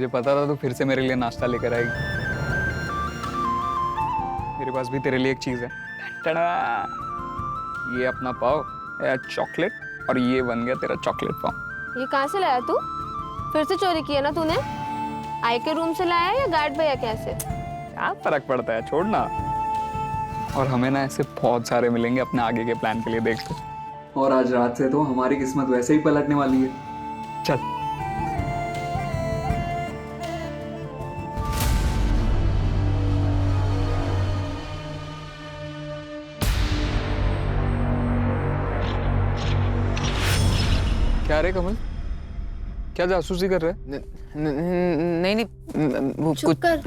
मुझे पता था तू फिर से मेरे लिए नाश्ता लेकर आएगी। मेरे पास भी तेरे लिए एक चीज है। टड़ा! ये अपना पाव, चॉकलेट, और ये बन गया तेरा चॉकलेट पाव। ये कहाँ से लाया तू? फिर से चोरी किया ना तूने? आई के रूम से लाया या गार्ड भैया कैसे? क्या फर्क पड़ता है, छोड़ना। और हमें ना ऐसे बहुत सारे मिलेंगे अपने आगे के प्लान के लिए, देख लो। और आज रात से तो हमारी किस्मत वैसे ही पलटने वाली है। चल। क्या रे कमल, क्या जासूसी कर रहे हैं? नहीं वो चुप कर।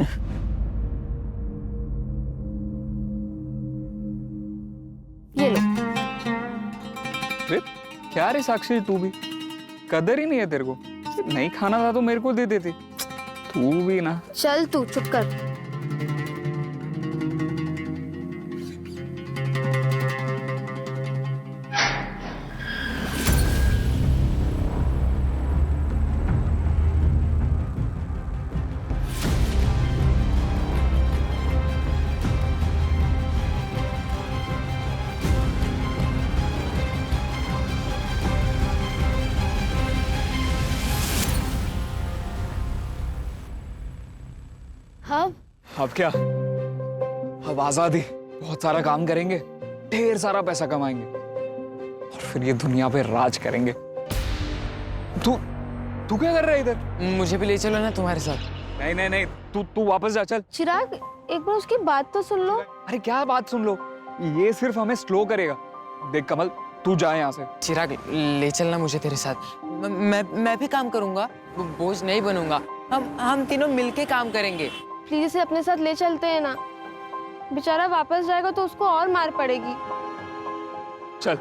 ये लो। रे क्या रे साक्षी, तू भी कदर ही नहीं है तेरे को। नहीं खाना था तो मेरे को दे देती। तू भी ना। चल तू चुप कर। अब क्या, अब आजादी, बहुत सारा काम करेंगे, ढेर सारा पैसा कमाएंगे और फिर ये दुनिया पे राज करेंगे। तू तू क्या कर रहा है इधर? मुझे भी ले चलो ना तुम्हारे साथ। नहीं नहीं नहीं, तू वापस जा, चल। चिराग, एक बार उसकी बात तो सुन लो। अरे क्या बात सुन लो, ये सिर्फ हमें स्लो करेगा। देख कमल, तू जा यहाँ से। चिराग, ले चलना मुझे तेरे साथ। मैं भी काम करूंगा, बोझ नहीं बनूंगा। हम तीनों मिलके काम करेंगे। प्लीज इसे अपने साथ ले चलते हैं ना। बेचारा वापस जाएगा तो उसको और मार पड़ेगी। चल।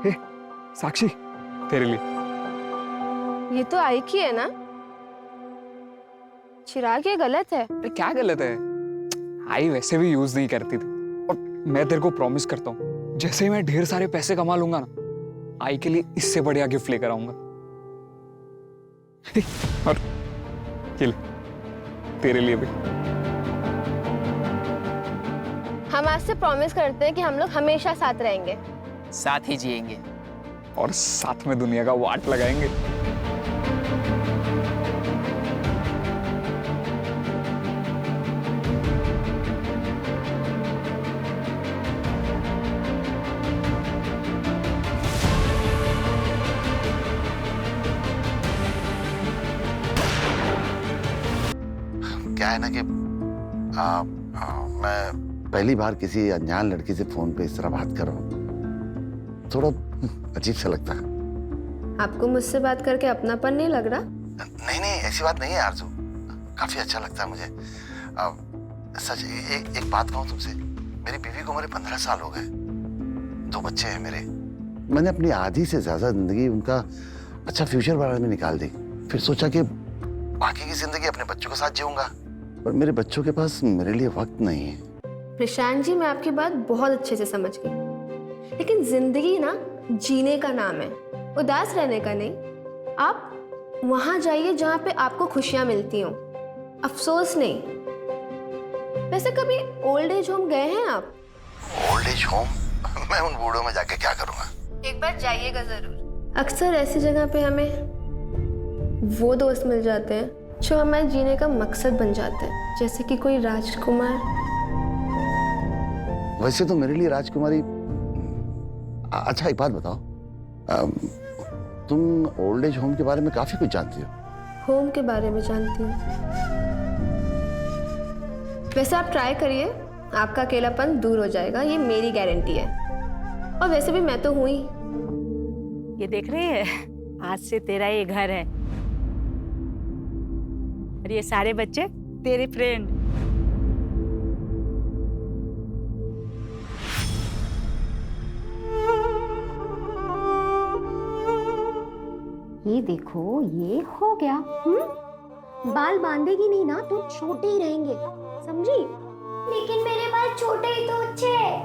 हे, साक्षी, तेरे लिए। ये तो आई की है ना? चिराग, ये गलत है। अरे क्या गलत है? आई वैसे भी यूज नहीं करती थी। और मैं तेरे को प्रॉमिस करता हूँ, जैसे ही मैं ढेर सारे पैसे कमा लूंगा ना, आई के लिए इससे बढ़िया गिफ्ट लेकर आऊंगा। और ये ले, तेरे लिए भी। हम आज से प्रॉमिस करते हैं कि हम लोग हमेशा साथ रहेंगे, साथ ही जिएंगे और साथ में दुनिया का वाट लगाएंगे। क्या है ना कि मैं पहली बार किसी अनजान लड़की से फोन पे इस तरह बात कर रहा हूँ, थोड़ा अजीब सा लगता है। आपको मुझसे बात करके अपनापन नहीं लग रहा? नहीं नहीं, ऐसी बात नहीं है आरज़ू, काफी अच्छा लगता है मुझे। सच एक बात कहूँ तुमसे, मेरी बीवी को मेरे 15 साल हो गए, 2 बच्चे हैं मेरे। मैंने अपनी आधी से ज्यादा जिंदगी उनका अच्छा फ्यूचर बारे में निकाल दी। फिर सोचा कि बाकी की जिंदगी अपने बच्चों के साथ जीऊंगा, पर मेरे बच्चों के पास मेरे लिए वक्त नहीं है। प्रशांत जी, मैं आपकी बात बहुत अच्छे से समझ गई, लेकिन जिंदगी ना जीने का नाम है, उदास रहने का नहीं। आप वहां जाइए जहां पे आपको खुशियां मिलती हों, अफसोस नहीं। वैसे कभी ओल्ड एज होम गए हैं आप? Old age home? मैं उन बूढ़ों में जाके क्या करूंगा? एक बार जाइएगा जरूर। अक्सर ऐसी जगह पे हमें वो दोस्त मिल जाते हैं जो हमारे जीने का मकसद बन जाते हैं, जैसे कि कोई राजकुमार। वैसे तो मेरे लिए राजकुमारी। अच्छा एक बात बताओ, तुम ओल्ड एज होम के बारे में काफी कुछ जानती हो। होम के बारे में जानती हूँ। वैसे आप ट्राई करिए, आपका अकेलापन दूर हो जाएगा, ये मेरी गारंटी है। और वैसे भी मैं तो हूँ ही। ये देख रही है, आज से तेरा ये घर है और ये सारे बच्चे तेरे फ्रेंड। ये देखो, ये हो गया। बाल बांधेगी नहीं ना तो छोटे ही रहेंगे, समझी? लेकिन मेरे बाल छोटे ही तो अच्छे हैं।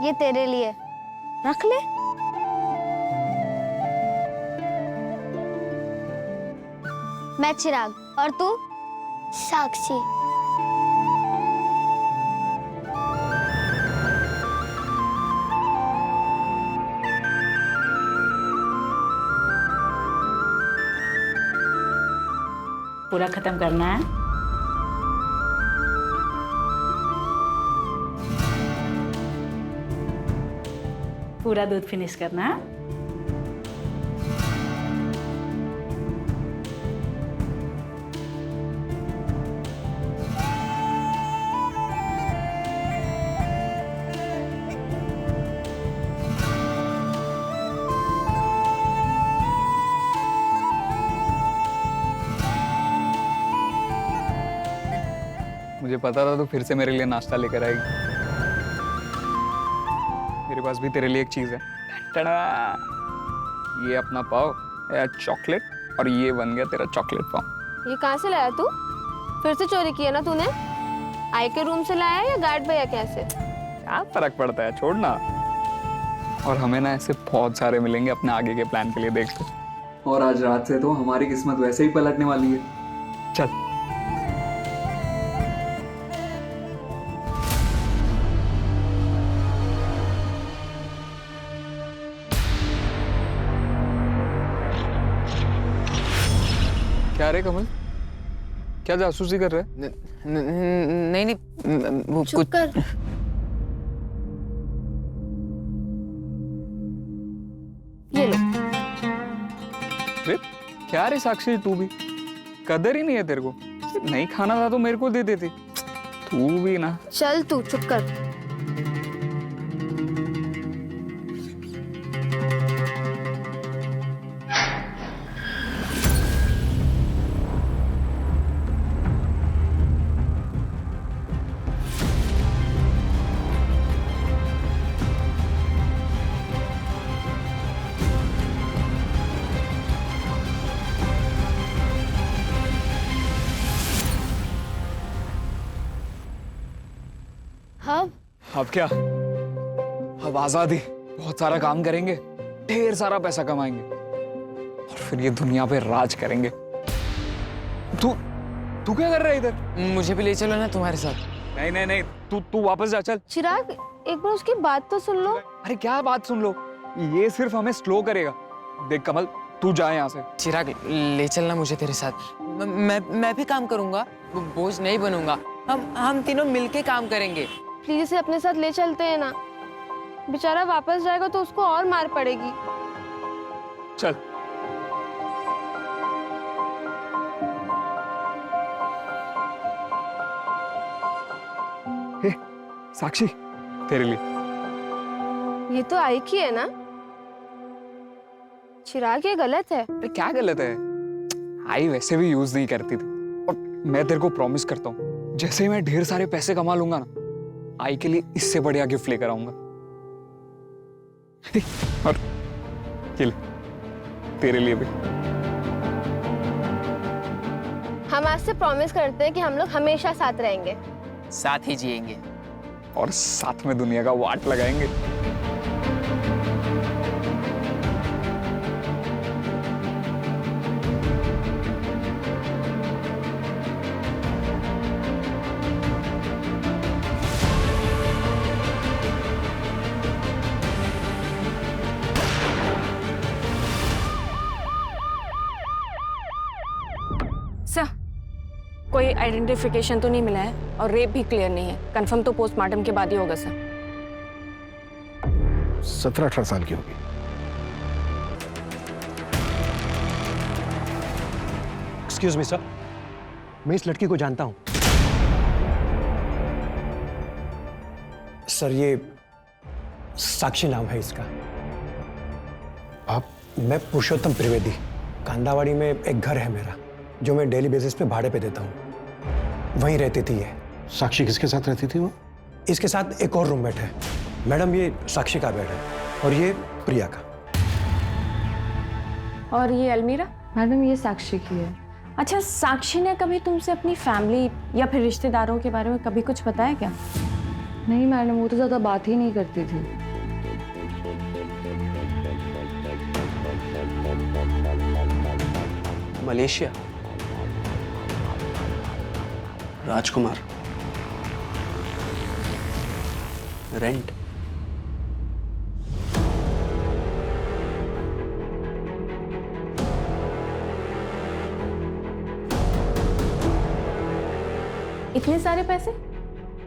ये तेरे लिए रख ले। मैं चिराग और तू? साक्षी। पूरा खत्म करना है। पूरा दूध फिनिश करना है। मुझे पता था तू फिर से मेरे लिए नाश्ता लेकर आएगी। मेरे पास भी तेरे लिए एक चीज है। टड़ा! ये अपना पाव या चॉकलेट, और ये बन गया तेरा चॉकलेट पाव। ये कहाँ से लाया तू? फिर से चोरी किया ना तूने? आई के रूम से लाया या गार्ड भैया कैसे? क्या फर्क पड़ता है, छोड़ना। और हमें ना ऐसे बहुत सारे मिलेंगे अपने आगे के प्लान के लिए, देखते। और आज रात से तो हमारी किस्मत वैसे ही पलटने वाली है। चल। क्या रे कमल, क्या जासूसी कर रहे हैं? नहीं नहीं, वो चुप कर। ये लो। रे क्या रे साक्षी, तू भी कदर ही नहीं है तेरे को। नहीं खाना था तो मेरे को दे देती। तू भी ना। चल तू चुप कर। अब क्या? अब आजादी, बहुत सारा काम करेंगे, ढेर सारा पैसा कमाएंगे, और फिर ये दुनिया पे राज करेंगे। तू तू क्या कर रहा है इधर? मुझे भी ले चलो ना तुम्हारे साथ। नहीं नहीं नहीं, तू वापस जा, चल। चिराग, एक बार उसकी बात तो सुन लो। अरे क्या बात सुन लो, ये सिर्फ हमें स्लो करेगा। देख कमल, तू जा यहाँ से। चिराग, ले चलना मुझे तेरे साथ। मैं भी काम करूंगा, बोझ नहीं बनूंगा। हम तीनों मिलके काम करेंगे। प्लीज इसे अपने साथ ले चलते हैं ना। बेचारा वापस जाएगा तो उसको और मार पड़ेगी। चल। हे, साक्षी, तेरे लिए। ये तो आई की है ना? चिराग, ये गलत है। अरे क्या गलत है? आई वैसे भी यूज नहीं करती थी। और मैं तेरे को प्रॉमिस करता हूँ, जैसे ही मैं ढेर सारे पैसे कमा लूंगा ना, आई के लिए इससे बढ़िया गिफ्ट लेकर आऊंगा। और ये ले, तेरे लिए भी। हम आज से प्रॉमिस करते हैं कि हम लोग हमेशा साथ रहेंगे, साथ ही जिएंगे, और साथ में दुनिया का वाट लगाएंगे। सर, कोई आइडेंटिफिकेशन तो नहीं मिला है और रेप भी क्लियर नहीं है। कंफर्म तो पोस्टमार्टम के बाद ही होगा सर। 17-18 साल की होगी। एक्सक्यूज मी सर, मैं इस लड़की को जानता हूं। सर, ये साक्षी नाम है इसका। आप? मैं पुरुषोत्तम त्रिवेदी। कांदावाड़ी में एक घर है मेरा, जो मैं डेली बेसिस पे भाड़े पे देता हूँ। वहीं रहती थी ये। साक्षी किसके साथ रहती थी वो? इसके साथ एक और रूममेट है। मैडम, ये साक्षी का बेड है और ये प्रिया का। और ये अलमीरा? मैडम, ये साक्षी की है। अच्छा, साक्षी ने कभी तुमसे अपनी फैमिली या फिर रिश्तेदारों के बारे में कभी कुछ बताया क्या? नहीं मैडम, वो तो ज़्यादा बात ही नहीं करती थी। मलेशिया, राजकुमार, रेंट। इतने सारे पैसे?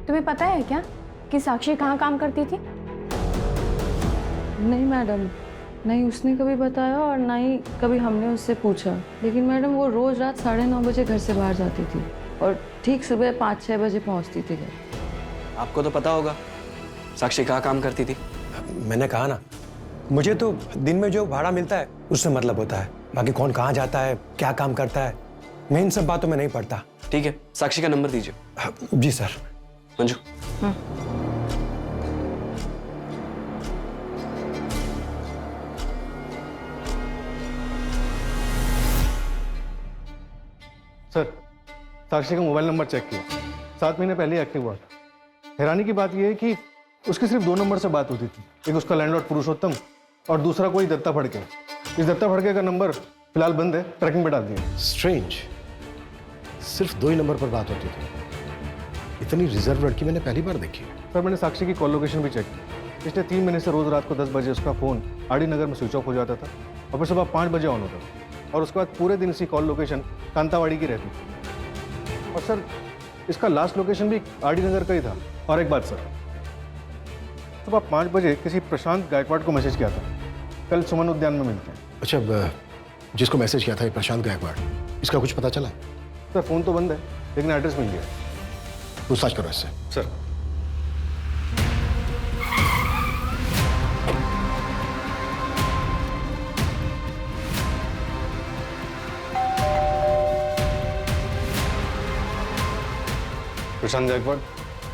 तुम्हें पता है क्या कि साक्षी कहाँ काम करती थी? नहीं मैडम, नहीं उसने कभी बताया और ना ही कभी हमने उससे पूछा। लेकिन मैडम वो रोज़ रात 9:30 बजे घर से बाहर जाती थी और ठीक सुबह 5-6 बजे पहुंचती थी घर। आपको तो पता होगा साक्षी कहाँ काम करती थी। मैंने कहा ना, मुझे तो दिन में जो भाड़ा मिलता है उससे मतलब होता है। बाकी कौन कहाँ जाता है, क्या काम करता है, मैं इन सब बातों में नहीं पड़ता। ठीक है, साक्षी का नंबर दीजिए। जी सर। मंजू, सर, साक्षी का मोबाइल नंबर चेक किया, 7 महीने पहले एक्टिव हुआ था। हैरानी की बात यह है कि उसकी सिर्फ 2 नंबर से बात होती थी। एक उसका लैंडलॉर्ड पुरुषोत्तम और दूसरा कोई दत्ता फड़के। इस दत्ता फड़के का नंबर फिलहाल बंद है, ट्रैकिंग पे डाल दिया। स्ट्रेंज, सिर्फ 2 ही नंबर पर बात होती थी। इतनी रिजर्व लड़की मैंने पहली बार देखी। सर, मैंने साक्षी की कॉल लोकेशन भी चेक की। पिछले 3 महीने से रोज रात को 10 बजे उसका फोन आरडी नगर में स्विच ऑफ हो जाता था और फिर सुबह 5 बजे ऑन होता था, और उसके बाद पूरे दिन इसकी कॉल लोकेशन कांतावाड़ी की रहती थी। और सर, इसका लास्ट लोकेशन भी आरडी नगर का ही था। और एक बात सर, सुबह 5 बजे किसी प्रशांत गायकवाड़ को मैसेज किया था, कल सुमन उद्यान में मिलते हैं। अच्छा, जिसको मैसेज किया था ये प्रशांत गायकवाड़, इसका कुछ पता चला? सर, फोन तो बंद है लेकिन एड्रेस मिल गया। पूछताछ करो इससे। सर, प्रशांत गायकवाड़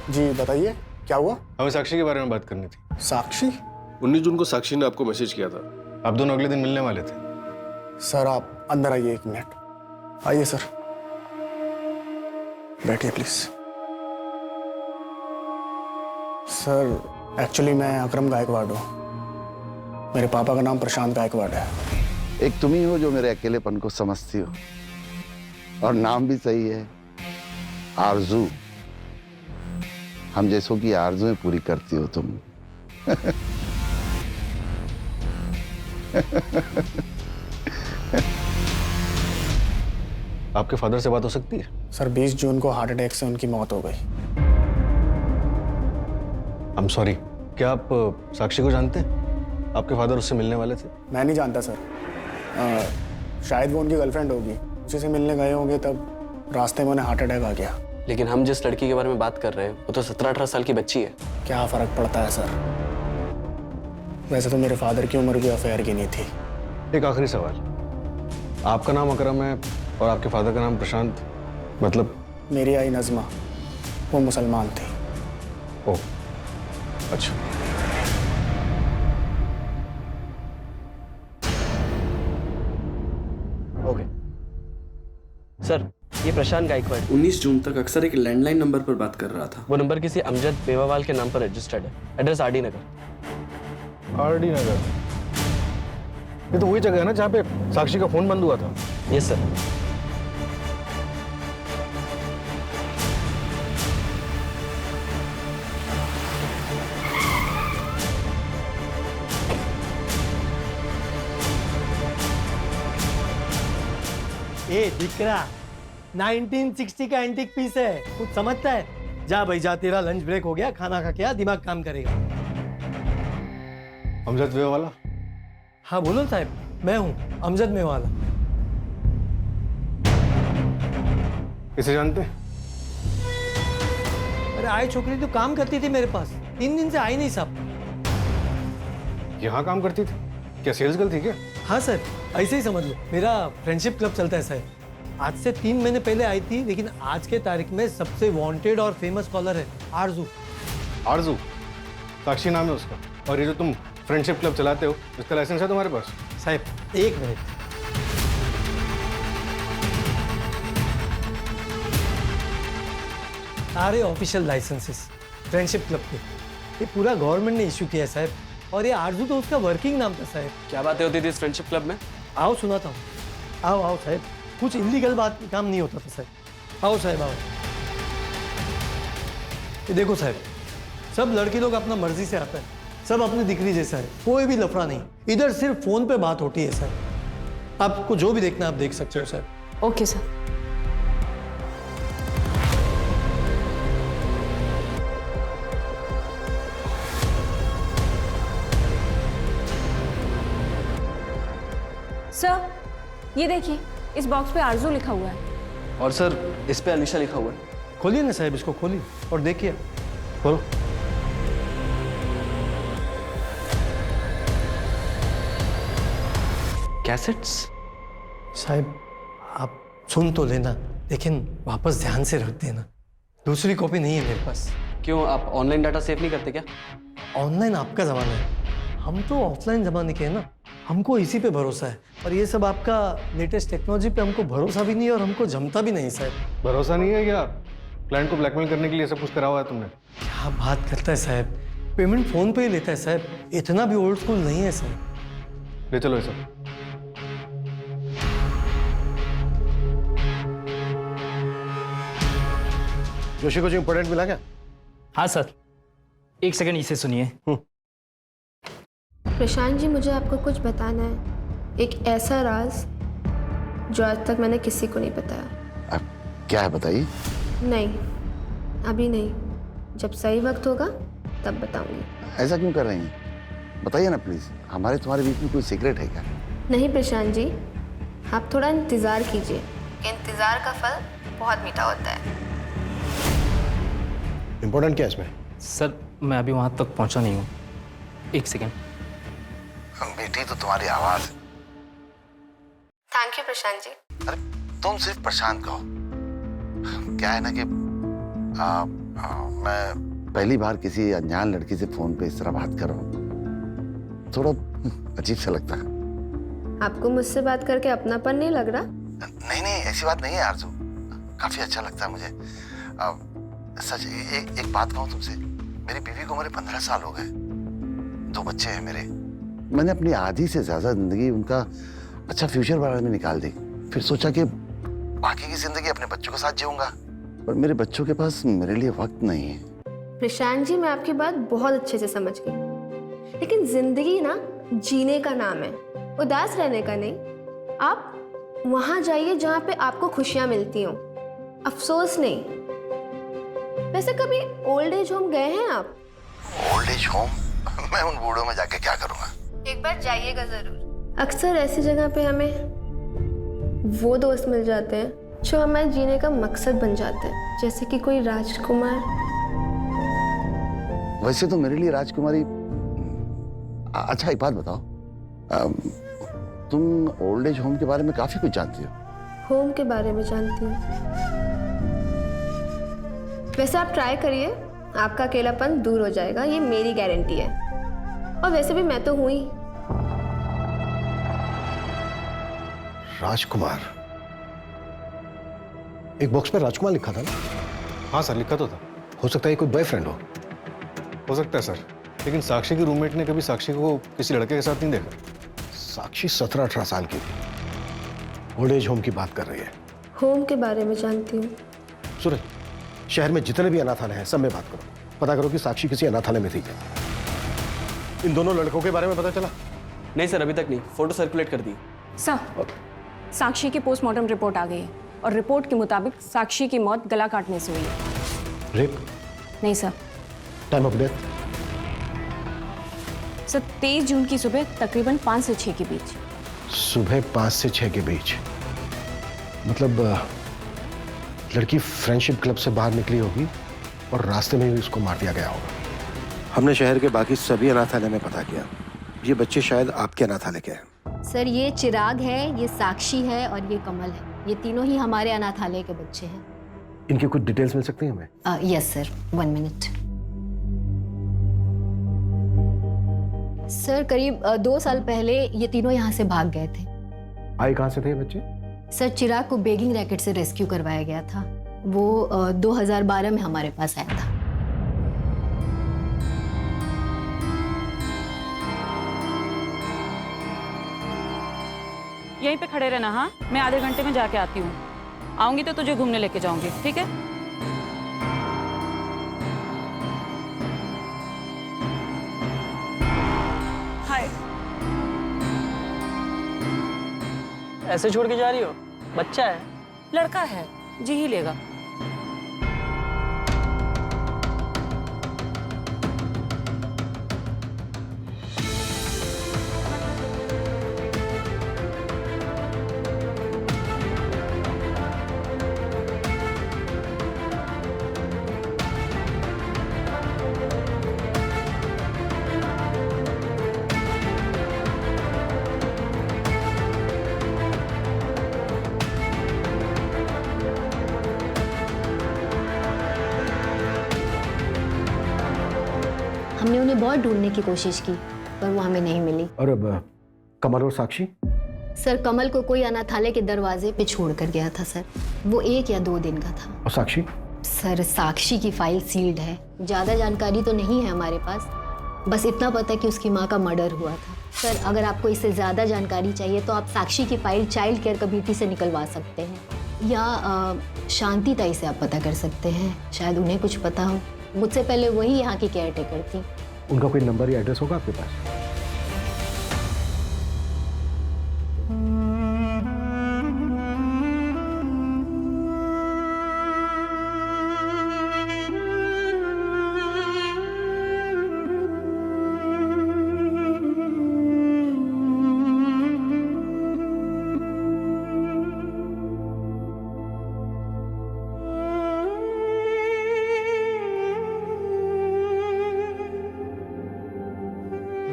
जी बताइए, क्या हुआ? हमें साक्षी के बारे में बात करनी थी। साक्षी? 19 जून को साक्षी ने आपको मैसेज किया था, आप दोनों अगले दिन मिलने वाले थे। सर आप अंदर आइए, 1 मिनट। आइए सर, बैठिए प्लीज। सर एक्चुअली मैं अकरम गायकवाड़ हूँ, मेरे पापा का नाम प्रशांत गायकवाड़ है। एक तुम ही हो जो मेरे अकेलेपन को समझती हो, और नाम भी सही है, आरजू। हम जैसों की आरजुएं पूरी करती हो तुम। आपके फादर से बात हो सकती है? सर 20 जून को हार्ट अटैक से उनकी मौत हो गई। I'm sorry, क्या आप साक्षी को जानते हैं? आपके फादर उससे मिलने वाले थे। मैं नहीं जानता सर, शायद वो उनकी गर्लफ्रेंड होगी, उसी से मिलने गए होंगे, तब रास्ते में उन्हें हार्ट अटैक आ गया। लेकिन हम जिस लड़की के बारे में बात कर रहे हैं वो तो 17-18 साल की बच्ची है। क्या फर्क पड़ता है सर, वैसे तो मेरे फादर की उम्र भी अफेयर की नहीं थी। एक आखिरी सवाल, आपका नाम अकरम है और आपके फादर का नाम प्रशांत, मतलब? मेरी आई नज़मा, वो मुसलमान थी। ओह अच्छा। ओके सर, ये प्रशांत गायकवाड़ 19 जून तक अक्सर एक लैंडलाइन नंबर पर बात कर रहा था। वो नंबर किसी अमजद बेवावाल के नाम पर रजिस्टर्ड है। एड्रेस आरडी नगर। आरडी नगर, ये तो वही जगह है ना जहाँ पे साक्षी का फोन बंद हुआ था। Yes sir. ए दिकरा, 1960 का एंटीक पीस है, कुछ समझता है? जा भाई जा, तेरा लंच ब्रेक हो गया, खाना खा के आ, दिमाग काम करेगा। अमजद मेवाला? हाँ बोलो साहब, मैं हूँ अमजद मेवाला। किसे जानते हैं? अरे आई छोकरी तो काम करती थी मेरे पास, 3 दिन से आई नहीं साहब। यहाँ काम करती थी? क्या सेल्स गर्ल थी क्या? हाँ सर, ऐसे ही समझ लो, मेरा फ्रेंडशिप क्लब चलता है सर। आज से 3 महीने पहले आई थी, लेकिन आज के तारीख में सबसे वांटेड और फेमस कॉलर है आरजू। आरजू? साक्षी नाम है उसका। और ये जो तुम फ्रेंडशिप क्लब चलाते हो, इसका लाइसेंस है तुम्हारे पास? साहब 1 मिनट, सारे ऑफिशियल लाइसेंसेस फ्रेंडशिप क्लब के। ये पूरा गवर्नमेंट ने इश्यू किया है साहब, और ये आरजू तो उसका वर्किंग नाम था साहब। क्या बातें होती थी इस फ्रेंडशिप क्लब में? आओ सुनाता हूँ। आओ आओ साहब, कुछ इलीगल बात काम नहीं होता था साहब। आओ साहब आओ। ये देखो साहब, सब लड़के लोग अपना मर्जी से आता है, सब अपनी दिक्री जैसा है, कोई भी लफड़ा नहीं। इधर सिर्फ फोन पे बात होती है सर। आपको जो भी देखना आप देख सकते हो सर। Okay sir. सर ये देखिए, इस बॉक्स पे आरजू लिखा हुआ है। और सर इस पे अलीशा लिखा हुआ है। खोलिए ना साहब, इसको खोलिए और देखिए। खोलो। कैसेट्स? साहब आप सुन तो लेना, लेकिन वापस ध्यान से रख देना। दूसरी कॉपी नहीं है मेरे पास। क्यों, आप ऑनलाइन डाटा सेव नहीं करते क्या? ऑनलाइन आपका ज़माना है, हम तो ऑफलाइन ज़माने के हैं ना। हमको इसी पे भरोसा है, और ये सब आपका लेटेस्ट टेक्नोलॉजी पे हमको भरोसा भी नहीं है और हमको जमता भी नहीं साहब। भरोसा नहीं है क्या? क्लाइंट को ब्लैकमेल करने के लिए सब कुछ करा हुआ है तुमने? क्या बात करता है साहब, पेमेंट फोन पे ही लेता है साहब। इतना भी ओल्ड स्कूल नहीं है साहब। ले चलो ये सब। जोशी को जो इम्पोर्टेंट मिला क्या? हाँ सर, एक सेकंड इसे सुनिए। प्रशांत जी, मुझे आपको कुछ बताना है, एक ऐसा राज जो आज तक मैंने किसी को नहीं बताया। क्या है बताइए? नहीं, अभी नहीं, जब सही वक्त होगा तब बताऊंगी। ऐसा क्यों कर रही हैं? बताइए ना प्लीज, हमारे तुम्हारे बीच में कोई सीक्रेट है क्या? नहीं प्रशांत जी, आप थोड़ा इंतज़ार कीजिए, इंतज़ार का फल बहुत मीठा होता है। इम्पोर्टेंट क्या है इसमें? सर मैं अभी वहाँ तक पहुँचा नहीं हूँ, एक सेकंड। बेटी तो तुम्हारी आवाज। Thank you Prashant ji. अरे तुम सिर्फ प्रशांत कहो। क्या है ना कि मैं पहली बार किसी अनजान लड़की से फोन पे इस तरह बात कर रहा हूँ, थोड़ा अजीब सा लगता है। आपको मुझसे बात करके अपनापन नहीं लग रहा? नहीं नहीं, ऐसी बात नहीं है आरजू, काफी अच्छा लगता है मुझे। सच एक बात कहूँ तुमसे, मेरी बीवी को मेरे 15 साल हो गए, 2 बच्चे हैं मेरे। मैंने अपनी आधी से ज्यादा जिंदगी उनका अच्छा फ्यूचर बारे में निकाल दी, फिर सोचा कि बाकी की जिंदगी अपने बच्चों के साथ जीऊंगा, पर मेरे बच्चों के पास मेरे लिए वक्त नहीं है। प्रशांत जी, मैं आपकी बात बहुत अच्छे से समझ गई, लेकिन जिंदगी ना जीने का नाम है, उदास रहने का नहीं। आप वहां जाइए जहां पे आपको खुशियां मिलती हों, अफसोस नहीं। वैसे कभी ओल्ड एज होम गए हैं आप? Old age home? मैं उन बूढ़ों में जाके क्या करूंगा? एक बार जाइएगा जरूर। अक्सर ऐसी जगह पे हमें वो दोस्त मिल जाते हैं जो हमारे जीने का मकसद बन जाते हैं, जैसे कि कोई राजकुमार। वैसे तो मेरे लिए राजकुमारी। अच्छा एक बात बताओ, तुम ओल्ड एज होम के बारे में काफी कुछ जानती हो। होम के बारे में जानती हूँ। वैसे आप ट्राई करिए, आपका अकेलापन दूर हो जाएगा, ये मेरी गारंटी है। और वैसे भी मैं तो हूं ही। राजकुमार? एक बॉक्स पे राजकुमार लिखा था ना? हाँ सर, लिखा तो था। हो सकता है कोई बॉयफ्रेंड हो सकता है सर, लेकिन साक्षी की रूममेट ने कभी साक्षी को किसी लड़के के साथ नहीं देखा। साक्षी 17-18 साल की थी, ओल्ड एज होम की बात कर रही है। होम के बारे में जानती हूँ। सूरज, शहर में जितने भी अनाथालय हैं सब में बात करो, पता करो कि साक्षी किसी अनाथालय में थी क्या। इन दोनों लड़कों के बारे में पता चला? नहीं सर, अभी तक नहीं, फोटो सर्कुलेट कर दी। सर, साक्षी की पोस्टमार्टम रिपोर्ट आ गई है और रिपोर्ट के मुताबिक साक्षी की मौत गला काटने से हुई है। रेप? नहीं sir. Time of death? Sir 23 जून की सुबह तकरीबन 5 से 6 के बीच। सुबह 5 से 6 के बीच? मतलब लड़की फ्रेंडशिप क्लब से बाहर निकली होगी और रास्ते में ही उसको मार दिया गया होगा। हमने शहर के बाकी सभी अनाथालय में पता किया, ये बच्चे शायद आपके अनाथालय के हैं। सर ये चिराग है, ये साक्षी है और ये कमल है, ये तीनों ही हमारे अनाथालय के बच्चे हैं। इनकी कुछ डिटेल्स मिल सकती हैं हमें? Yes sir, 1 minute. सर करीब 2 साल पहले ये तीनों यहाँ से भाग गए थे। आए कहाँ से थे ये बच्चे? सर चिराग को बेगिंग रैकेट से रेस्क्यू करवाया गया था, वो 2012 में हमारे पास आया था। यहीं पे खड़े रहना। हाँ, मैं आधे घंटे में जाके आती हूँ। आऊंगी तो तुझे घूमने लेके जाऊंगी, ठीक है? हाय। ऐसे छोड़ के जा रही हो? बच्चा है। लड़का है, जी ही लेगा। हमने उन्हें बहुत ढूंढने की कोशिश की पर वो हमें नहीं मिली। और अब कमल और साक्षी? सर कमल को कोई अनाथालय के दरवाजे पे छोड़ कर गया था सर। वो 1 या 2 दिन का था। और साक्षी? सर साक्षी की फाइल सील्ड है। ज़्यादा जानकारी तो नहीं है हमारे पास, बस इतना पता है कि उसकी माँ का मर्डर हुआ था। सर अगर आपको इससे ज़्यादा जानकारी चाहिए तो आप साक्षी की फाइल चाइल्ड केयर कमेटी से निकलवा सकते हैं या शांति ताई से आप पता कर सकते हैं, शायद उन्हें कुछ पता हो। मुझसे पहले वही यहाँ की केयर टेकर थी। उनका कोई नंबर या एड्रेस होगा आपके पास?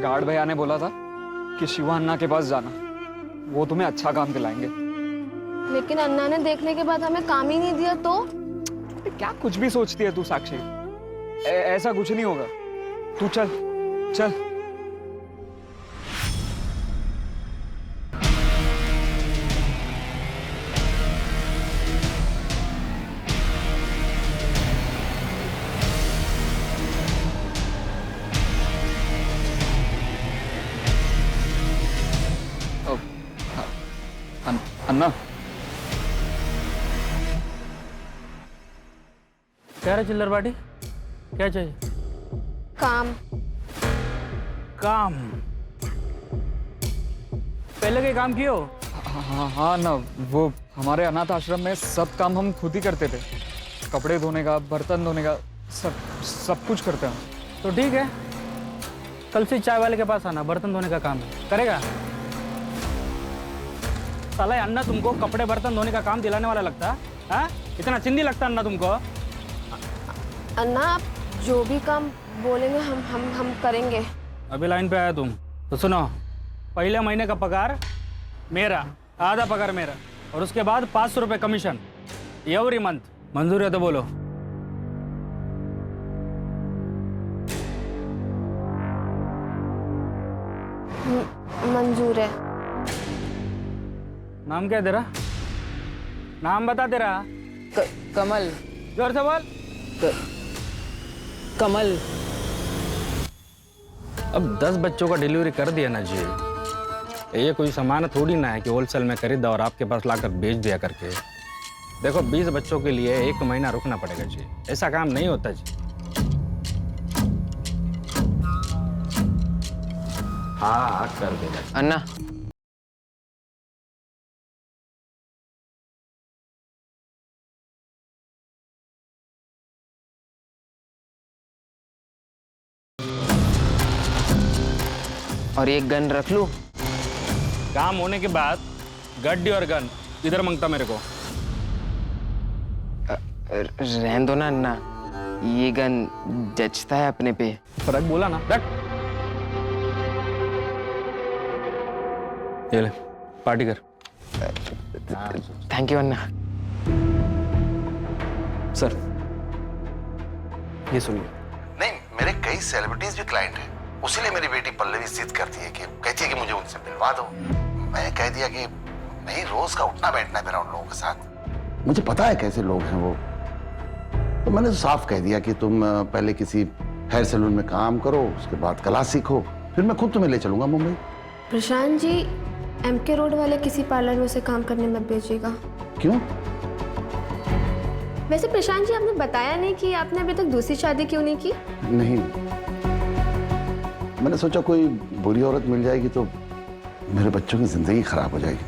गार्ड भैया ने बोला था कि शिवा अन्ना के पास जाना, वो तुम्हें अच्छा काम दिलाएंगे। लेकिन अन्ना ने देखने के बाद हमें काम ही नहीं दिया तो? क्या कुछ भी सोचती है तू साक्षी? ऐसा कुछ नहीं होगा, तू चल चल। अन्ना क्या रहा चिल्लर बाटी? क्या चाहिए? काम। काम? पहले के काम कियो? हाँ ना, वो हमारे अनाथ आश्रम में सब काम हम खुद ही करते थे। कपड़े धोने का, बर्तन धोने का, सब कुछ करते हैं। तो ठीक है, कल से चाय वाले के पास आना, बर्तन धोने का काम है। करेगा? साला अन्ना तुमको कपड़े बर्तन धोने का काम दिलाने वाला लगता है? इतना चिंदी लगता अन्ना तुमको? अन्ना आप जो भी काम बोलेंगे हम करेंगे। अभी लाइन पे आया तुम तो सुनो, पहले महीने का पगार मेरा, आधा पगार मेरा, और उसके बाद 500 रुपये कमीशन एवरी मंथ। मंजूर है तो बोलो। मंजूर है। नाम क्या है तेरा? नाम बता तेरा। कमल। जोर से बोल। कमल। अब 10 बच्चों का डिलीवरी कर दिया ना जी, ये कोई सामान थोड़ी ना है कि होलसेल में खरीदा और आपके पास लाकर बेच दिया करके। देखो 20 बच्चों के लिए 1 महीना रुकना पड़ेगा जी, ऐसा काम नहीं होता जी। हाँ कर देगा अन्ना। और ये गन रख लूं? काम होने के बाद गड्डी और गन इधर मांगता मेरे को। रहने दो ना अन्ना, ये गन जचता है अपने पे। रख बोला ना, रख। ये ले, पार्टी कर। Thank you Anna. सर ये सुनिए। नहीं, मेरे कई सेलिब्रिटीज भी क्लाइंट हैं, उसीलिए मेरी बेटी पल्लवी जिद करती है कि कहती है कि मुझे उनसे मिलवा दो। मैंने कह दिया कि नहीं, रोज का उठना बैठना है मेरा उन लोगों के साथ, मुझे पता है कैसे लोग हैं वो। तो मैंने साफ कह दिया कि तुम पहले किसी हेयर सैलून में काम करो, उसके बाद कला सीखो, फिर मैं खुद तुम्हें ले चलूंगा मुंबई। प्रशांत जी, MK रोड वाले किसी पार्लर में उसे काम करने मत भेजिएगा। क्यों? वैसे प्रशांत जी, आपने बताया नहीं कि आपने अभी तक दूसरी शादी क्यों नहीं की? नहीं, मैंने सोचा कोई बुरी औरत मिल जाएगी तो मेरे बच्चों की जिंदगी खराब हो जाएगी।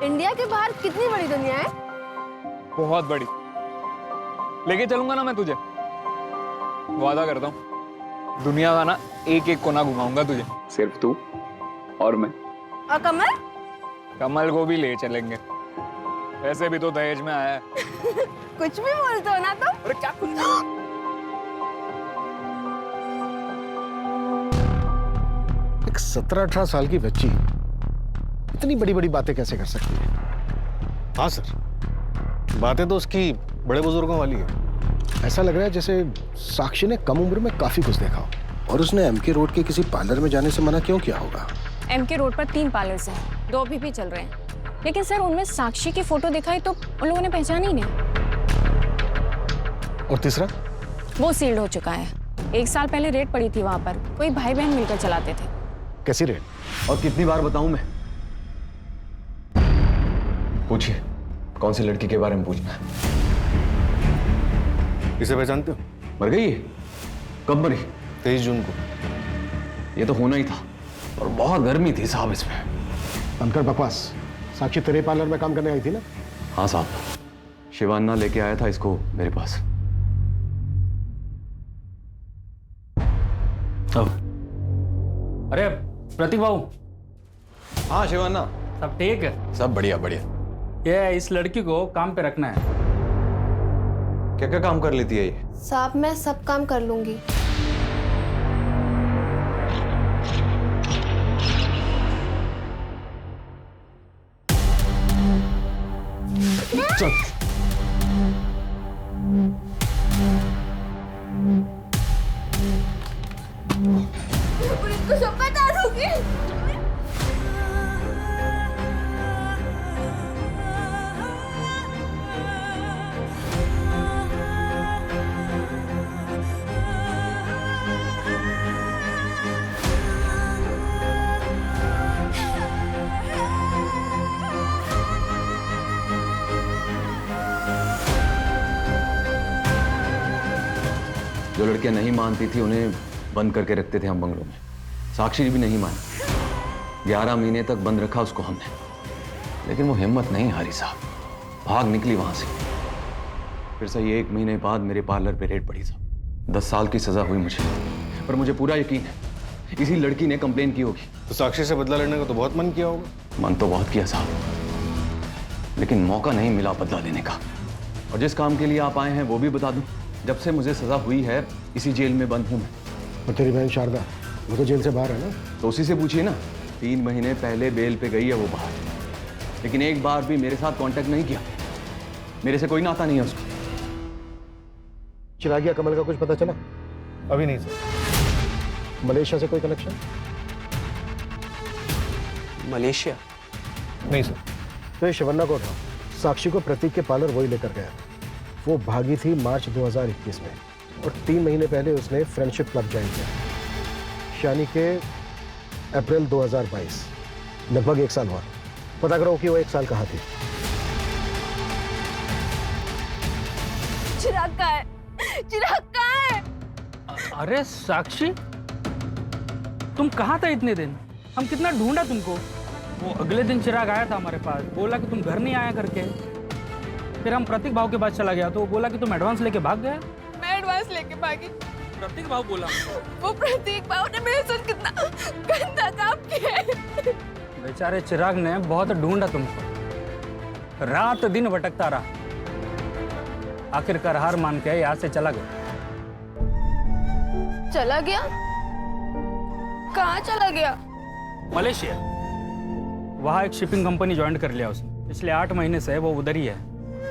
इंडिया के बाहर कितनी बड़ी दुनिया है। बहुत बड़ी। लेके चलूंगा ना मैं तुझे, वादा करता हूँ। दुनिया का ना एक एक कोना घुमाऊंगा तुझे, सिर्फ तू और मैं। और कमल? कमल को भी ले चलेंगे, वैसे भी तो दहेज में आया है। कुछ भी बोलते हो ना तुम। अरे क्या कुछ? एक 17-18 साल की बच्ची इतनी बड़ी बड़ी बातें कैसे कर सकती है? हाँ सर, बातें तो उसकी बड़े बुजुर्गों वाली है। ऐसा लग रहा है जैसे साक्षी ने कम उम्र में काफी कुछ देखा हो, और उसने MK रोड के किसी पार्लर में जाने से मना क्यों किया होगा? MK रोड पर 3 पार्लर्स हैं, 2 अभी भी चल रहे हैं। लेकिन सर, उनमें साक्षी की फोटो दिखाई तो उन लोगों ने पहचाना ही नहीं। और तीसरा? वो सील्ड हो चुका है। 1 साल पहले रेड पड़ी थी वहां पर, कोई भाई बहन मिलकर चलाते थे। कैसी रेड? और कितनी बार बताऊं मैं? पूछिए, कौन सी लड़की के बारे में पूछना है? इसे पहचानते हो? मर गई है? कब मरी? 23 जून को। ये तो होना ही था, और बहुत गर्मी थी साहब इसमें। बनकर बकवास। साक्षी तेरे पार्लर में काम करने आई थी ना? हाँ साहब, शिवान्ना लेके आया था इसको मेरे पास। अरे प्रतीक बाबू। हाँ शिवान्ना, सब ठीक है? सब बढ़िया बढ़िया। ये इस लड़की को काम पे रखना है। क्या क्या काम कर लेती है ये? साहब, मैं सब काम कर लूंगी। चल। पुलिस को सब बता दूंगी। जो लड़कियां नहीं मानती थी उन्हें बंद करके रखते थे हम बंगलों में। साक्षी भी नहीं मानी। 11 महीने तक बंद रखा उसको हमने, लेकिन वो हिम्मत नहीं हारी साहब, भाग निकली वहां से। फिर सही 1 महीने बाद मेरे पार्लर पे रेड पड़ी साहब। 10 साल की सजा हुई मुझे, पर मुझे पूरा यकीन है इसी लड़की ने कंप्लेन की होगी। तो साक्षी से बदला लेने का तो बहुत मन किया होगा? मन तो बहुत किया साहब, लेकिन मौका नहीं मिला बदला लेने का। और जिस काम के लिए आप आए हैं वो भी बता दूं, जब से मुझे सजा हुई है इसी जेल में बंद हूं मैं। और तेरी बहन शारदा, वो तो जेल से बाहर है ना? तो उसी से पूछिए ना। 3 महीने पहले बेल पे गई है वो बाहर, लेकिन एक बार भी मेरे साथ कांटेक्ट नहीं किया। मेरे से कोई नाता नहीं है उसको। चिरागिया कमल का कुछ पता चला? अभी नहीं सर। मलेशिया से कोई कनेक्शन? मलेशिया? नहीं सर। तो ये शिवन्ना को उठाओ। साक्षी को प्रतीक के पार्लर वही लेकर गया। वो भागी थी मार्च 2021 में, और 3 महीने पहले उसने फ्रेंडशिप क्लब ज्वाइन किया, यानी के अप्रैल 2022। लगभग 1 साल हुआ। पता करो कि वो 1 साल कहाँ थी। चिराग कहाँ है? चिराग कहाँ है? अरे साक्षी, तुम कहाँ था इतने दिन? हम कितना ढूंढा तुमको। वो अगले दिन चिराग आया था हमारे पास, बोला कि तुम घर नहीं आया करके। फिर हम प्रतीक भाव के पास चला गया तो वो बोला कि तुम एडवांस लेके भाग गया। मैं एडवांस लेके भागी? प्रतीक भाव बोला। वो प्रतीक भाव ने मेरे साथ कितना गंदा काम किया है। बेचारे चिराग ने बहुत ढूंढा तुमको, रात दिन भटकता रहा, आखिरकार हार मान के यहाँ से चला गया। चला गया? कहाँ चला गया? मलेशिया। वहाँ एक शिपिंग कंपनी ज्वाइन कर लिया उसने। पिछले 8 महीने से वो उधर ही है।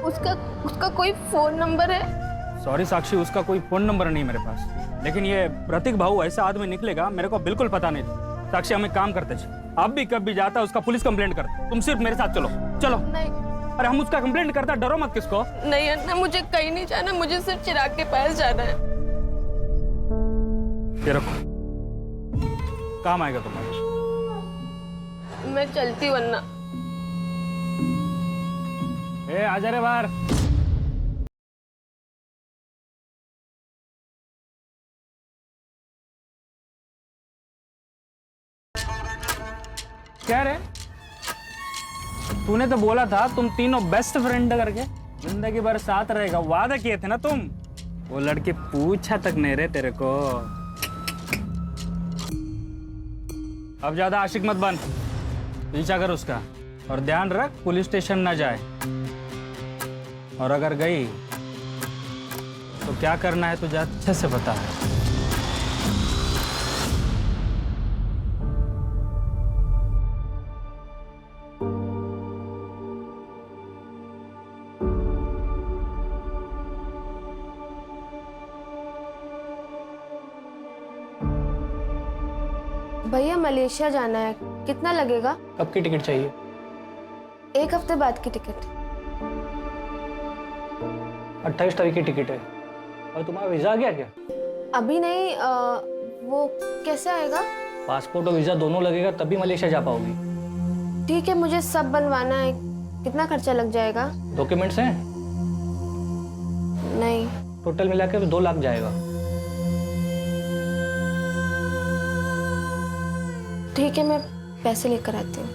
उसका कोई फोन नंबर है? सॉरी साक्षी, उसका कोई फोन नंबर नहीं मेरे पास। लेकिन ये प्रतीक भाऊ ऐसा आदमी निकलेगा मेरे को बिल्कुल पता नहीं था। साक्षी, हम एक काम करते थे, अब भी कब भी जाता उसका पुलिस कंप्लेंट करते। तुम सिर्फ मेरे साथ चलो। चलो। नहीं। अरे हम उसका कंप्लेंट करता, डरो मत किसको। नहीं अन्ना, मुझे कहीं नहीं जाना, मुझे सिर्फ चिराग के पास जाना है। ये रखो, काम आएगा तुम्हारे। मैं चलती वरना। ए आजा रे बाहर। क्या रे, तूने तो बोला था तुम तीनों बेस्ट फ्रेंड करके जिंदगी भर साथ रहेगा, वादा किए थे ना तुम। वो लड़की पूछा तक नहीं रहे तेरे को। अब ज्यादा आशिक मत बन, पीछा कर उसका और ध्यान रख पुलिस स्टेशन ना जाए, और अगर गई तो क्या करना है तुझे अच्छे से पता है। भैया मलेशिया जाना है, कितना लगेगा? कब की टिकट चाहिए? 1 हफ्ते बाद की टिकट। 28 तारीख की टिकट है। और तुम्हारा वीजा आ गया क्या? अभी नहीं, वो कैसे आएगा? पासपोर्ट और वीजा दोनों लगेगा तभी मलेशिया जा पाओगी। ठीक है, मुझे सब बनवाना है, कितना खर्चा लग जाएगा? डॉक्यूमेंट्स हैं? नहीं। टोटल मिला के 2 लाख जाएगा। ठीक है, मैं पैसे लेकर आती हूँ।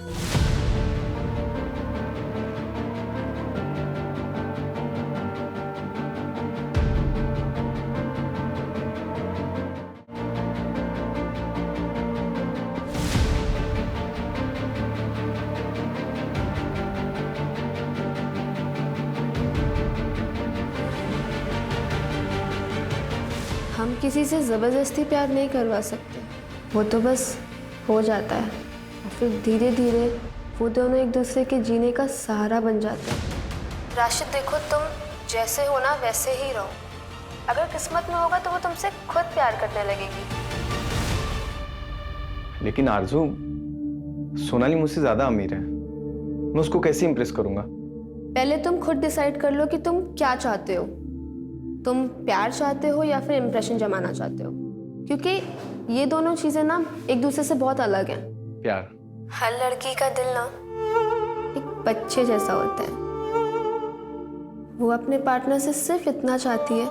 हम किसी से जबरदस्ती प्यार नहीं करवा सकते, वो तो बस हो जाता है और फिर धीरे धीरे वो दोनों एक दूसरे के जीने का सहारा बन जाते हैं। राशिद देखो, तुम जैसे हो ना वैसे ही रहो, अगर किस्मत में होगा तो वो तुमसे खुद प्यार करने लगेगी। लेकिन आरजू, सोनाली मुझसे ज्यादा अमीर है, मैं उसको कैसे इंप्रेस करूंगा? पहले तुम खुद डिसाइड कर लो कि तुम क्या चाहते हो, तुम प्यार चाहते हो या फिर इम्प्रेशन जमाना चाहते हो, क्योंकि ये दोनों चीजें ना एक दूसरे से बहुत अलग हैं। प्यार? हर लड़की का दिल ना एक बच्चे जैसा होता है, वो अपने पार्टनर से सिर्फ इतना चाहती है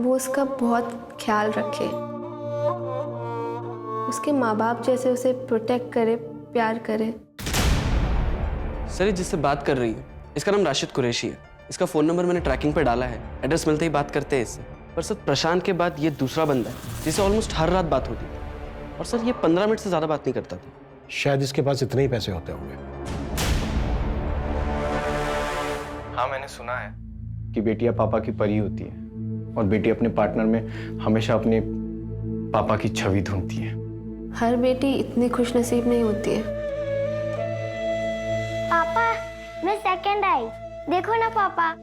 वो उसका बहुत ख्याल रखे, उसके माँ बाप जैसे उसे प्रोटेक्ट करे, प्यार करे। सर, ये जिससे बात कर रही है इसका नाम राशिद कुरैशी है, इसका फ़ोन नंबर मैंने ट्रैकिंग पे डाला है, एड्रेस मिलते ही बात करते हैं इससे। पर सर, प्रशांत के बाद ये दूसरा बंदा है जिससे ऑलमोस्ट हर रात बात होती थी, और सर ये 15 मिनट से ज़्यादा बात नहीं करता था। शायद इसके पास इतने ही पैसे होते होंगे। हाँ, मैंने सुना है कि बेटियां पापा की परी होती है और बेटी अपने पार्टनर में हमेशा अपने पापा की छवि ढूंढती है। हर बेटी इतनी खुशनसीब नहीं होती है। पापा, मैं सेकंड आई, देखो ना पापा।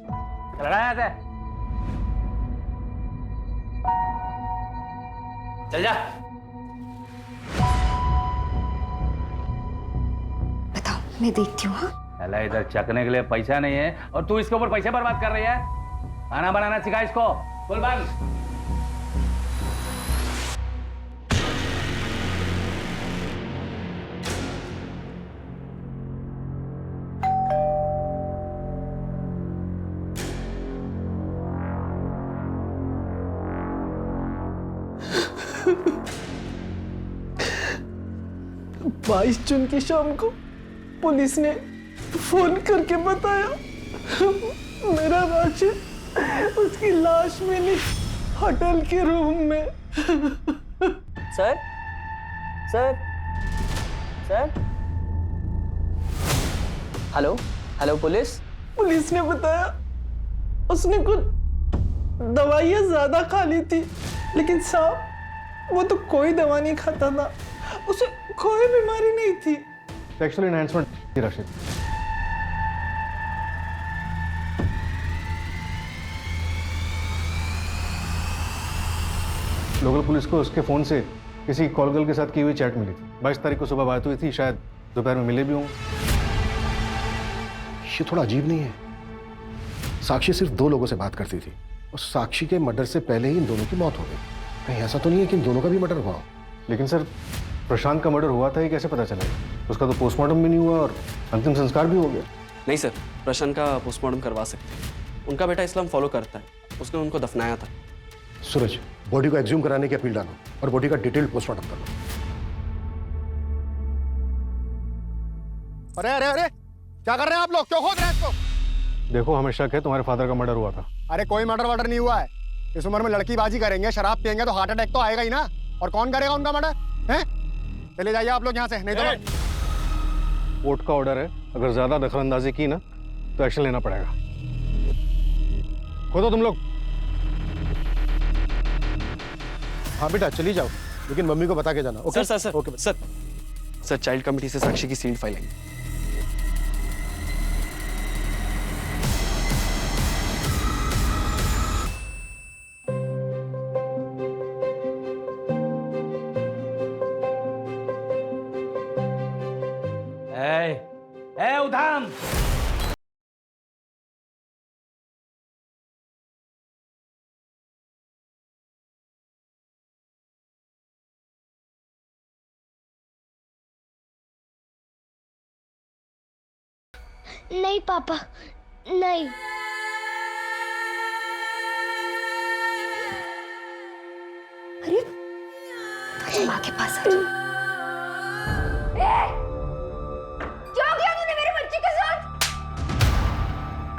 चल जा। बताओ, मैं देखती हूँ। अल्लाह, इधर चकने के लिए पैसा नहीं है और तू इसके ऊपर पैसे बर्बाद कर रही है। खाना बनाना सिखा इसको, बोल बंद। बाईस जून की शाम को पुलिस ने फोन करके बताया मेरा राशिद उसकी लाश मिली होटल के रूम में। Sir, sir, sir, hello, hello police. Police ने बताया उसने कुछ दवाइयाँ ज्यादा खा ली थी, लेकिन साहब वो तो कोई दवा नहीं खाता था, उसे कोई बीमारी नहीं थी। सेक्सुअल एनहांसमेंट थी राशिद। लोकल पुलिस को उसके फोन से किसी कॉल गर्ल के साथ की हुई चैट मिली थी। 22 तारीख को सुबह बात हुई थी, शायद दोपहर में मिले भी होंगे। ये थोड़ा अजीब नहीं है? साक्षी सिर्फ 2 लोगों से बात करती थी और साक्षी के मर्डर से पहले ही इन दोनों की मौत हो गई। कहीं ऐसा तो नहीं है कि इन दोनों का भी मर्डर हुआ हो? लेकिन सर, प्रशांत का मर्डर हुआ था, ये कैसे पता चला? उसका तो पोस्टमार्टम भी नहीं हुआ और अंतिम संस्कार भी हो गया। नहीं सर, प्रशांत का पोस्टमार्टम करवा सकते हैं। उनका बेटा इस्लाम फॉलो करता है, उसने उनको दफनाया था। सूरज, बॉडी को एक्सह्यूम कराने की अपील डालो और बॉडी का डिटेल्ड पोस्टमार्टम करो। अरे अरे अरे, क्या कर रहे हैं आप लोग? क्यों खोद रहे हैं इसको? देखो, हमें शक है तुम्हारे फादर का मर्डर हुआ था। अरे कोई मर्डर वर्डर नहीं हुआ है। इस उम्र में लड़कीबाजी करेंगे, शराब पियेंगे तो हार्ट अटैक तो आएगा ही ना। और कौन करेगा उनका मर्डर? हैं? चले जाइए आप लोग यहाँ से, नहीं तो कोर्ट का ऑर्डर है, अगर ज्यादा दखलंदाजी की ना तो एक्शन लेना पड़ेगा। खोदो तुम लोग। हाँ बेटा चली जाओ, लेकिन मम्मी को बता के जाना। Okay sir okay sir. Sir, child committee से साक्षी की सील्ड फाइल आई। ए उधाम, नहीं पापा, नहीं। अरे माँ के पास आ जा। क्या किया तूने मेरे बच्चे के साथ?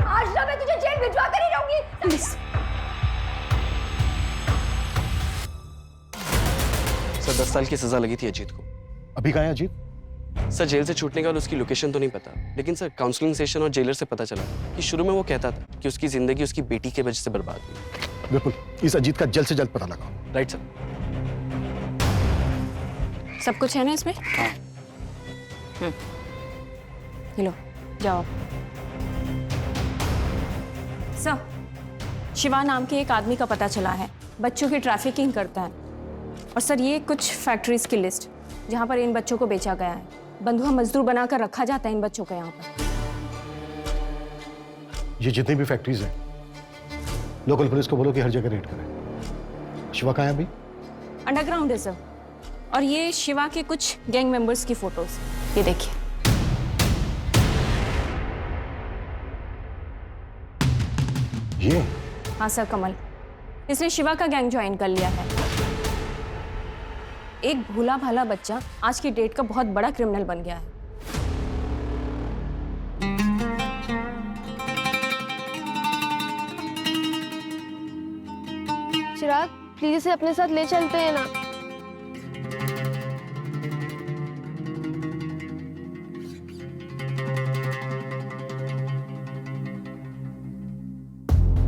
आज ना मैं तुझे जेल भिजवा कर ही रहूंगी। सर, 10 साल की सजा लगी थी अजीत को। अभी कहाँ है अजीत? सर, जेल से छूटने के बाद उसकी लोकेशन तो नहीं पता, लेकिन सर काउंसलिंग सेशन और जेलर से पता चला कि शुरू में वो कहता था कि उसकी जिंदगी उसकी बेटी की वजह से बर्बाद हुई। बिल्कुल, इस अजीत का जल्द से जल्द पता लगाओ। Right sir. सब कुछ है ना इसमें? हाँ। लो, जाओ। सर, शिवा नाम के एक आदमी का पता चला है, बच्चों की ट्रैफिकिंग करता है। और सर, ये कुछ फैक्ट्रीज की लिस्ट जहाँ पर इन बच्चों को बेचा गया है। बंधुआ मजदूर बनाकर रखा जाता है इन बच्चों को यहाँ पर। ये जितनी भी फैक्ट्रीज हैं, लोकल पुलिस को बोलो कि हर जगह रेड करें। शिवा कहाँ है अभी? अंडरग्राउंड है सर। और ये शिवा के कुछ गैंग मेंबर्स की फोटोज, ये देखिए। ये? हाँ सर, कमल, इसने शिवा का गैंग ज्वाइन कर लिया है। एक भोला भाला बच्चा आज की डेट का बहुत बड़ा क्रिमिनल बन गया है। चिराग, प्लीज इसे अपने साथ ले चलते हैं ना।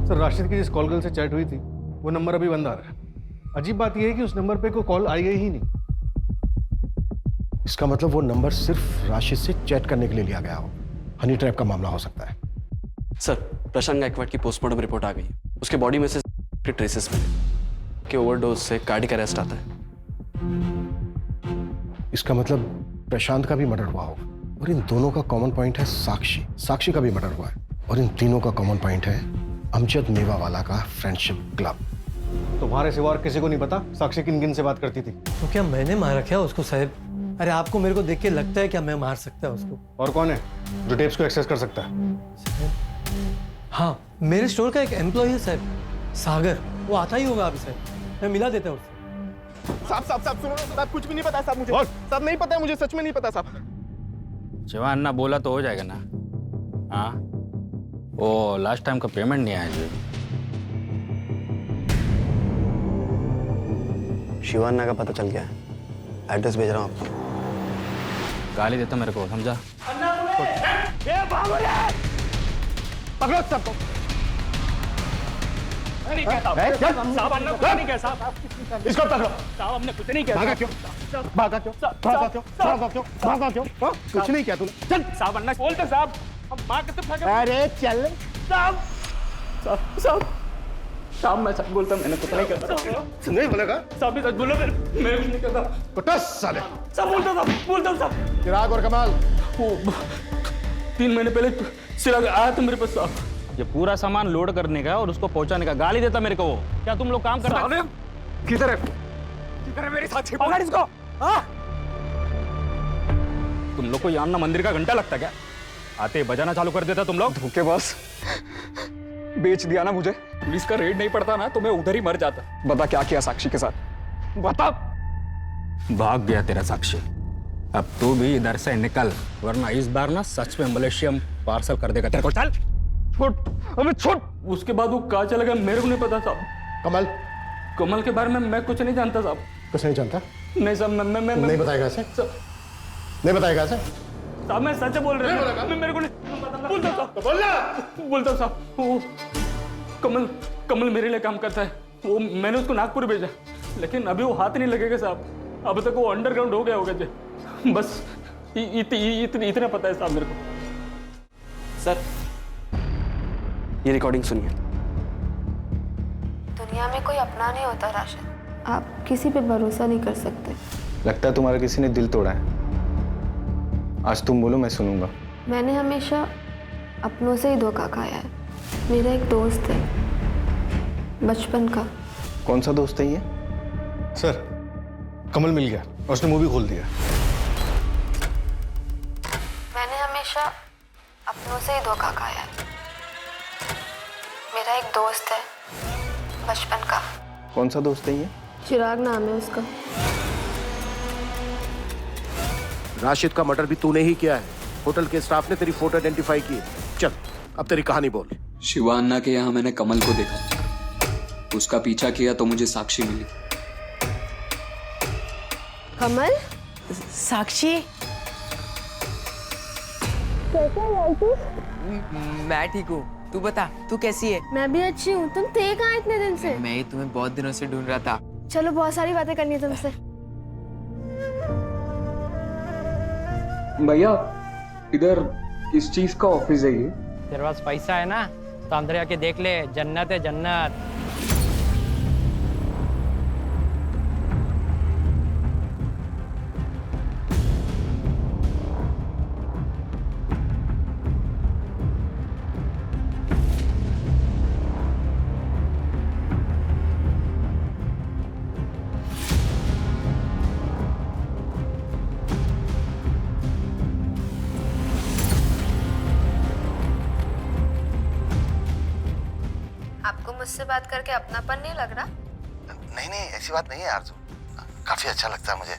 सर, राशिद की जिस कॉल गर्ल से चैट हुई थी वो नंबर अभी बंद आ रहा है। अजीब बात यह है कि उस नंबर पे कोई कॉल आई गई ही नहीं। इसका मतलब वो नंबर सिर्फ राशिद से चैट करने के लिए लिया गया हो। हनी ट्रैप का मामला हो सकता है। सर, प्रशांत गायकवाड़ की पोस्टमार्टम रिपोर्ट आ गई है। उसके बॉडी में से ट्रेसेस मिले कि ओवरडोज से कार्डियक अरेस्ट आता है। इसका मतलब प्रशांत का भी मर्डर हुआ होगा। और इन दोनों का कॉमन पॉइंट है साक्षी। साक्षी का भी मर्डर हुआ है। और इन तीनों का कॉमन पॉइंट है अमजद मेवावाला का फ्रेंडशिप क्लब। तुम्हारे सिवा और किसी को नहीं पता साक्षी किन किन से बात करती थी? तो क्या मैंने मारा क्या उसको साहब? अरे आपको मेरे को देख के लगता है क्या मैं मार सकता है उसको? और कौन है जो टेप्स को एक्सेस कर सकता है? हाँ, मेरे स्टोर का एक एम्प्लॉय है साहब, सागर। वो आता ही होगा अभी साहब, मैं मिला देता हूँ उससे। साहब सुनो साहब, कुछ भी नहीं पता साहब मुझे। साहब नहीं पता है मुझे, सच में नहीं पता साहब। जवान ना बोला तो हो जाएगा ना। हाँ, वो लास्ट टाइम का पेमेंट नहीं आया जी। शिवान्ना का पता चल गया है, एड्रेस भेज रहा हूँ आपको। गाली देता मेरे को, समझा? पकड़ो सबको। इसको पकड़ो। साहब हमने कुछ नहीं किया। भागा क्यों? भागा क्यों? भागा क्यों? भागा क्यों? भागा क्यों? कुछ नहीं किया तूने। चल साहब, अन्ना बोलते साहब, हम माँ के तो भागा। अरे चल साहब, साहब साहब मैं सच बोलता, मैंने कुछ नहीं किया। नहीं बोलेगा? साहब भी सच बोलो, मैं कुछ नहीं करता। कुछ साले। साहब बोलता साहब। चिराग और कमाल, 3 महीने पहले चिराग आया था मेरे पास साहब। ये पूरा सामान लोड करने का और उसको पहुंचाने का। गाली देता मेरे को वो। क्या तुम लोग काम करते हो? किधर है? किधर है मेरे साथी? पकड़ इसको। हाँ? तुम लोग को यहाँ ना मंदिर का घंटा लगता क्या? आते बजाना चालू कर देता तुम लोग। धोखेबाज, बेच दिया ना मुझे। पुलिस का रेड नहीं पड़ता ना तो मैं उधर ही मर जाता। बता क्या किया साक्षी के साथ, बता। भाग गया तेरा साक्षी। अब तू भी इधर से निकल, वरना इस बार ना सच में मलेशिया पार्सल कर देगा तेरे को। चल छोड़, अबे छोड़। उसके बाद वो कहाँ चला गया मेरे को नहीं पता साहब। कमल के बारे में मैं कुछ नहीं जानता साहब। कुछ नहीं जानता? नहीं साहब, मैं नहीं बताएगा ऐसे? नहीं बताएगा ऐसे? साहब मैं सच बोल रहा हूँ, मेरे को नहीं बोलता साहब। बोलता साहब, वो कमल मेरे लिए काम करता है। वो मैंने उसको नागपुर भेजा, लेकिन अभी वो हाथ नहीं लगेगा साहब। अब तक वो अंडरग्राउंड हो गया होगा जी। बस इतना पता है साहब मेरे को। सर, ये रिकॉर्डिंग सुनिए। दुनिया में कोई अपना नहीं होता राशिद। आप किसी पे भरोसा नहीं कर सकते। लगता है तुम्हारा किसी ने दिल तोड़ा है। आज तुम बोलो, मैं सुनूंगा। मैंने हमेशा अपनों से ही धोखा खाया है। मेरा एक दोस्त है बचपन का। कौन सा दोस्त है ये? सर, कमल मिल गया और उसने मूवी खोल दिया। मैंने हमेशा अपनों से ही धोखा खाया है। मेरा एक दोस्त है बचपन का। कौन सा दोस्त है ये? चिराग नाम है उसका। राशिद का मर्डर भी तूने ही किया है। होटल के स्टाफ ने तेरी फोटो आइडेंटिफाई की। चल अब तेरी कहानी बोल। शिवान्ना के यहाँ मैंने कमल को देखा, उसका पीछा किया तो मुझे साक्षी मिली। कमल? साक्षी? कैसा है तू? मैं ठीक हूँ, तू बता, तू कैसी है? मैं भी अच्छी हूँ। तुम थे कहाँ इतने दिन से? मैं ही तुम्हें बहुत दिनों से ढूंढ रहा था। चलो, बहुत सारी बातें करनी है तुमसे। भैया, इधर किस चीज का ऑफिस है ये? तेरे पास पैसा है ना तो अंदर जाके देख ले, जन्नत है जन्नत। आपको मुझसे बात करके अपनापन नहीं लग रहा? नहीं नहीं, ऐसी बात नहीं है आरजू। काफी अच्छा लगता है मुझे।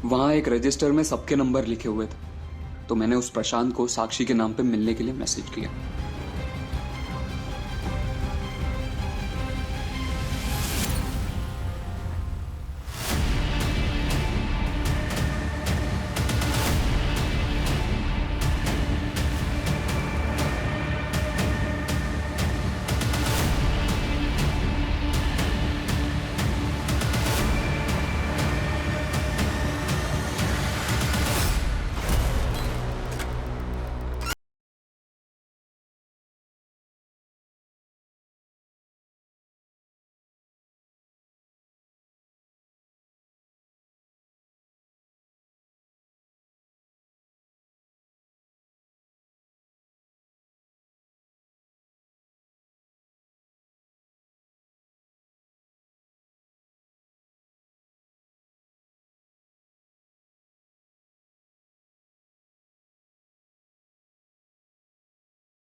वहाँ एक रजिस्टर में सबके नंबर लिखे हुए थे, तो मैंने उस प्रशांत को साक्षी के नाम पे मिलने के लिए मैसेज किया।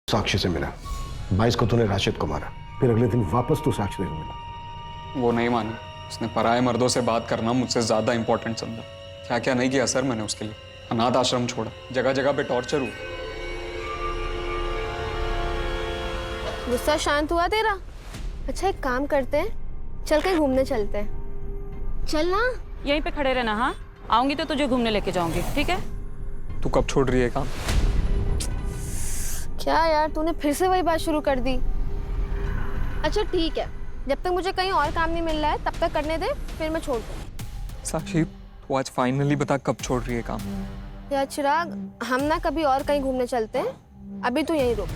साक्षी से मिला, 22 को तूने राशिद को मारा, फिर अगले दिन वापस तू साक्षी को मिला। वो नहीं मानी। उसने पराये मर्दों से बात करना मुझसे ज्यादा इंपॉर्टेंट समझा। क्या क्या नहीं किया सर मैंने उसके लिए। अनाथ आश्रम छोड़ा, जगह जगह पे टॉर्चर हुआ। गुस्सा शांत हुआ तेरा? अच्छा, एक काम करते हैं, चल कहीं घूमने चलते हैं। चल ना। यहीं पे खड़े रहना। हाँ, आऊंगी तो तुझे घूमने लेके जाऊंगी, ठीक है? तू कब छोड़ रही है काम? क्या यार, तूने फिर से वही बात शुरू कर दी। अच्छा ठीक है, जब तक मुझे कहीं और काम नहीं मिल रहा है तब तक करने दे, फिर मैं छोड़ दूँ। साक्षी, तू आज फाइनली बता कब छोड़ रही है काम? यार चिराग, हम ना कभी और कहीं घूमने चलते हैं, अभी तू यहीं रुक।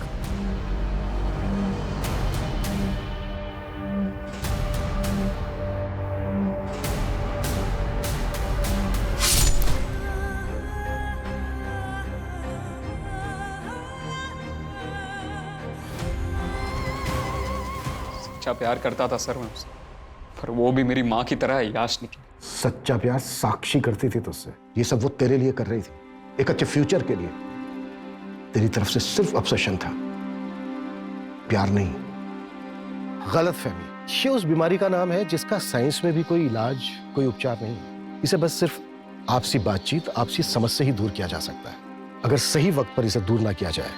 सच्चा प्यार करता था सर मैं उससे, पर वो भी मेरी माँ की तरह है याश निकली। सच्चा प्यार साक्षी करती थी तुझसे। ये सब वो तेरे लिए कर रही थी, एक अच्छे फ्यूचर के लिए। तेरी तरफ से सिर्फ ऑब्सेशन था, प्यार नहीं, गलत फहमी। ये उस बीमारी का नाम है जिसका साइंस में भी कोई इलाज, कोई उपचार नहीं। इसे बस सिर्फ आपसी बातचीत, आपसी समझ से ही दूर किया जा सकता है। अगर सही वक्त पर इसे दूर ना किया जाए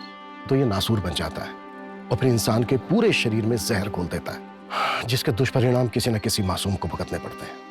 तो ये नासूर बन जाता है और फिर इंसान के पूरे शरीर में जहर घोल देता है, जिसके दुष्परिणाम किसी न किसी मासूम को भुगतने पड़ते हैं।